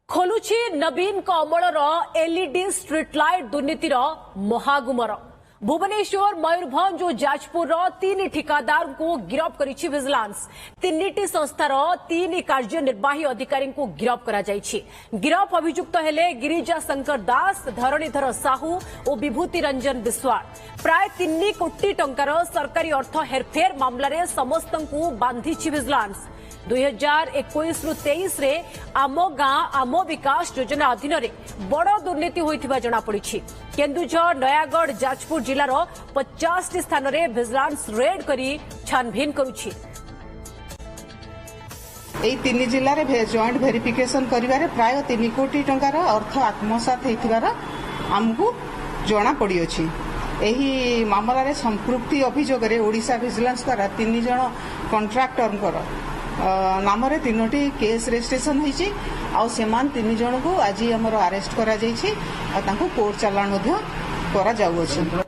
खोलुछि नवीन अमलर LED street light दुर्नीतिर महागुमर। भुवनेश्वर मयूरभंज और जाजपुर तीन ठिकादार को गिरफ्त करिछि विजिलेंस। तीनिटी संस्थार तीन कार्यनिर्वाही अधिकारी को गिरफ्त करा जाइछि। गिरफ्त अभियुक्त हेले गिरिजा शंकर दास, धरणीधर साहू और विभूति रंजन विश्वाल। प्राय 3 कोटी टंकार सरकारी अर्थ हेरफेर मामलें समस्त को बांधिछि विजिलेंस। 2021-23 रे आम गां आम विकास योजना अधीन बड़ दुर्नीति होइथिबा जणा पड़िछि। केन्दुझर, नयागढ़, जाजपुर जिलार 50 स्थान में विजिलेंस रेड करी छानभिन करुछि। एई 3 जिल्लार जॉइंट वेरिफिकेशन करिवारे प्राय 3 कोटी टंकार अर्थ आत्मसात होइथिबार आमको जणा पड़ी अछि। एही मामलारे संपृक्ति अभियोग रे ओडिशा विजिलेंस द्वारा 3 जण कॉन्ट्रैक्टर नाम 3टी केस रजिस्ट्रेशन होइछि। आ सेमान 3 जण को आज हमर अरेस्ट करा जाइछि आ तांको कोर्ट चालान करा जाउछि।